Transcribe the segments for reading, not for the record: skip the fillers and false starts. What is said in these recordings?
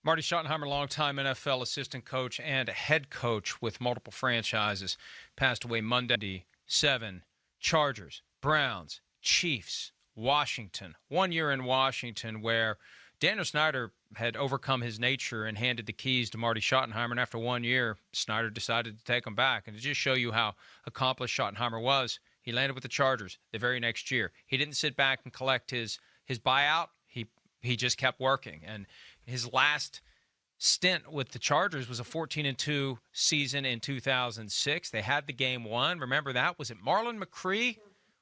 Marty Schottenheimer, longtime NFL assistant coach and head coach with multiple franchises, passed away Monday. 7 Chargers, Browns, Chiefs, Washington. 1 year in Washington where Daniel Snyder had overcome his nature and handed the keys to Marty Schottenheimer. And after 1 year, Snyder decided to take him back. And to just show you how accomplished Schottenheimer was, he landed with the Chargers the very next year. He didn't sit back and collect his buyout. He just kept working. And his last stint with the Chargers was a 14-2 season in 2006. They had the game won. Remember that? Was it Marlon McCree?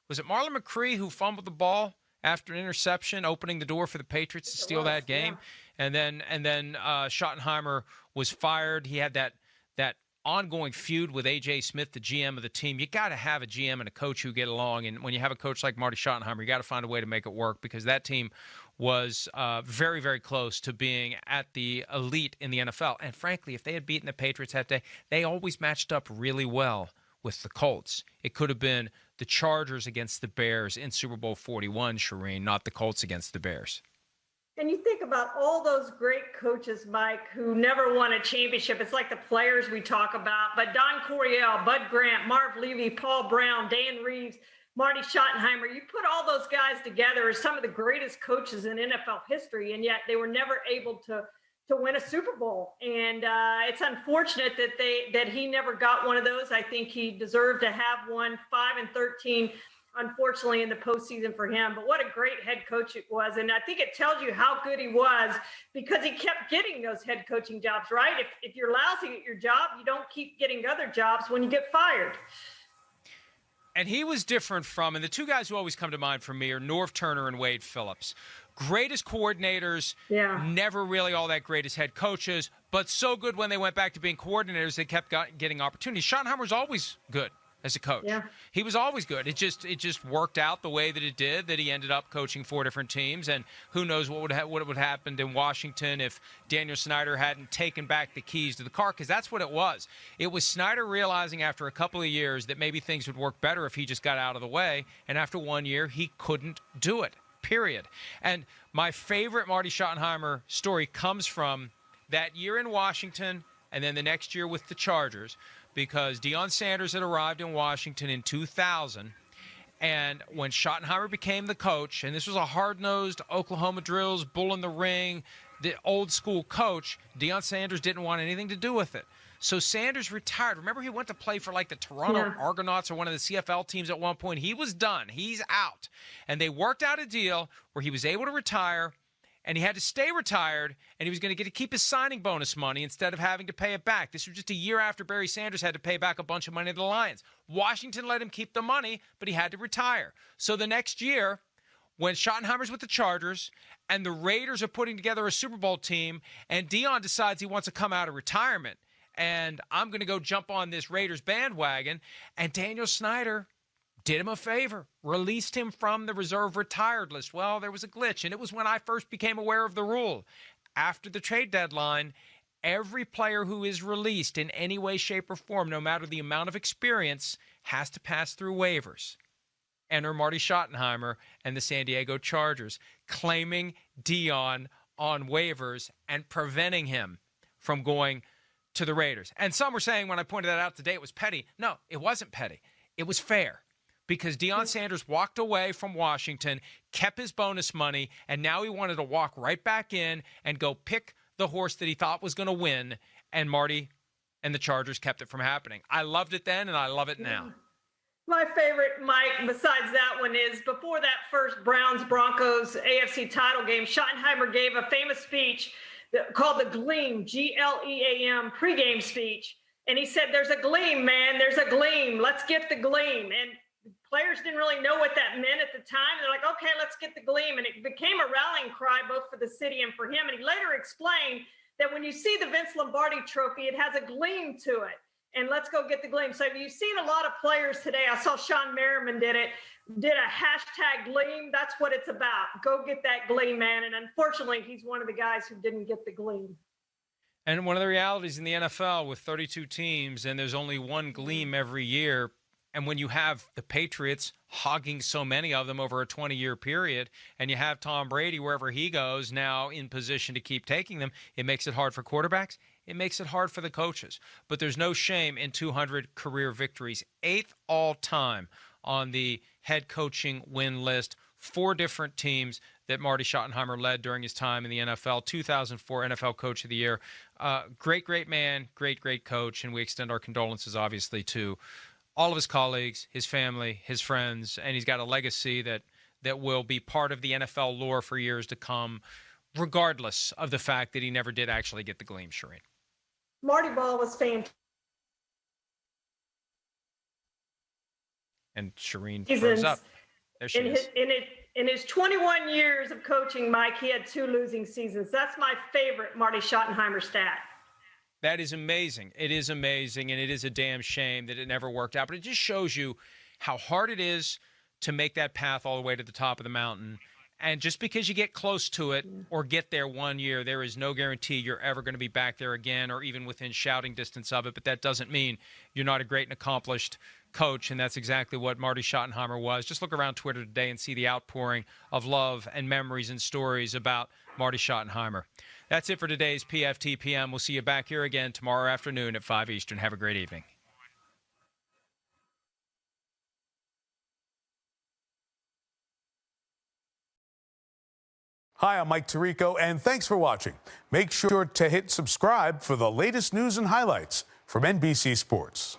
Was it Marlon McCree who fumbled the ball after an interception, opening the door for the Patriots to steal that game? Yeah. And then Schottenheimer was fired. He had that ongoing feud with A.J. Smith, the GM of the team. You got to have a GM and a coach who get along. And when you have a coach like Marty Schottenheimer, you got to find a way to make it work, because that team was very, very close to being at the elite in the NFL. And frankly, if they had beaten the Patriots that day, they always matched up really well with the Colts. It could have been the Chargers against the Bears in Super Bowl 41, Charean, not the Colts against the Bears. And you think about all those great coaches, Mike, who never won a championship. It's like the players we talk about. But Don Coryell, Bud Grant, Marv Levy, Paul Brown, Dan Reeves, Marty Schottenheimer, you put all those guys together as some of the greatest coaches in NFL history, and yet they were never able to win a Super Bowl. And it's unfortunate that he never got one of those. I think he deserved to have one. 5-13, unfortunately, in the postseason for him. But what a great head coach it was. And I think it tells you how good he was, because he kept getting those head coaching jobs, right? If you're lousy at your job, you don't keep getting other jobs when you get fired. And he was different from, and the two guys who always come to mind for me are Norv Turner and Wade Phillips. Greatest coordinators, never really all that great as head coaches, but so good when they went back to being coordinators, they kept getting opportunities. Schottenheimer was always good as a coach. Yeah. He was always good. It just worked out the way that it did, that he ended up coaching 4 different teams, and who knows what would have happened in Washington if Daniel Snyder hadn't taken back the keys to the car, because that's what it was. It was Snyder realizing after a couple of years that maybe things would work better if he just got out of the way, and after 1 year, he couldn't do it, period. And my favorite Marty Schottenheimer story comes from that year in Washington and then the next year with the Chargers, because Deion Sanders had arrived in Washington in 2000, and when Schottenheimer became the coach, and this was a hard-nosed Oklahoma drills, bull in the ring, the old-school coach, Deion Sanders didn't want anything to do with it. So Sanders retired. Remember, he went to play for like the Toronto Argonauts or one of the CFL teams at one point. He was done. He's out. And they worked out a deal where he was able to retire, and he had to stay retired, and he was going to get to keep his signing bonus money instead of having to pay it back. This was just a year after Barry Sanders had to pay back a bunch of money to the Lions. Washington let him keep the money, but he had to retire. So the next year, when Schottenheimer's with the Chargers and the Raiders are putting together a Super Bowl team, and Deion decides he wants to come out of retirement, and I'm going to go jump on this Raiders bandwagon, and Daniel Snyder did him a favor, released him from the reserve retired list. Well, there was a glitch, and it was when I first became aware of the rule. After the trade deadline, every player who is released in any way, shape, or form, no matter the amount of experience, has to pass through waivers. Enter Marty Schottenheimer and the San Diego Chargers, claiming Deion on waivers and preventing him from going to the Raiders. And some were saying when I pointed that out today it was petty. No, it wasn't petty. It was fair. Because Deion Sanders walked away from Washington, kept his bonus money, and now he wanted to walk right back in and go pick the horse that he thought was going to win, and Marty and the Chargers kept it from happening. I loved it then, and I love it now. My favorite, Mike, besides that one, is before that first Browns-Broncos AFC title game, Schottenheimer gave a famous speech called the Gleam, G-L-E-A-M, pregame speech, and he said, "There's a gleam, man, there's a gleam. Let's get the gleam." And players didn't really know what that meant at the time. They're like, okay, let's get the gleam. And it became a rallying cry both for the city and for him. And he later explained that when you see the Vince Lombardi trophy, it has a gleam to it. And let's go get the gleam. So you've seen a lot of players today. I saw Sean Merriman did a hashtag gleam. That's what it's about. Go get that gleam, man. And unfortunately, he's one of the guys who didn't get the gleam. And one of the realities in the NFL with 32 teams and there's only one gleam every year, And when you have the Patriots hogging so many of them over a 20-year period, and you have Tom Brady, wherever he goes, now in position to keep taking them, it makes it hard for quarterbacks. It makes it hard for the coaches. But there's no shame in 200 career victories. 8th all-time on the head coaching win list. 4 different teams that Marty Schottenheimer led during his time in the NFL. 2004 NFL Coach of the Year. Great man, great coach, and we extend our condolences, obviously, to all of his colleagues, his family, his friends, and he's got a legacy that will be part of the NFL lore for years to come, regardless of the fact that he never did actually get the Gleam, Charean. Marty Ball was fantastic. And Charean froze up. There she is. In his 21 years of coaching, Mike, he had 2 losing seasons. That's my favorite Marty Schottenheimer stat. That is amazing. It is amazing, and it is a damn shame that it never worked out. But it just shows you how hard it is to make that path all the way to the top of the mountain. And just because you get close to it or get there one year, there is no guarantee you're ever going to be back there again or even within shouting distance of it. But that doesn't mean you're not a great and accomplished coach, and that's exactly what Marty Schottenheimer was. Just look around Twitter today and see the outpouring of love and memories and stories about Marty Schottenheimer. That's it for today's PFT PM. We'll see you back here again tomorrow afternoon at 5 Eastern. Have a great evening. Hi, I'm Mike Tirico, and thanks for watching. Make sure to hit subscribe for the latest news and highlights from NBC Sports.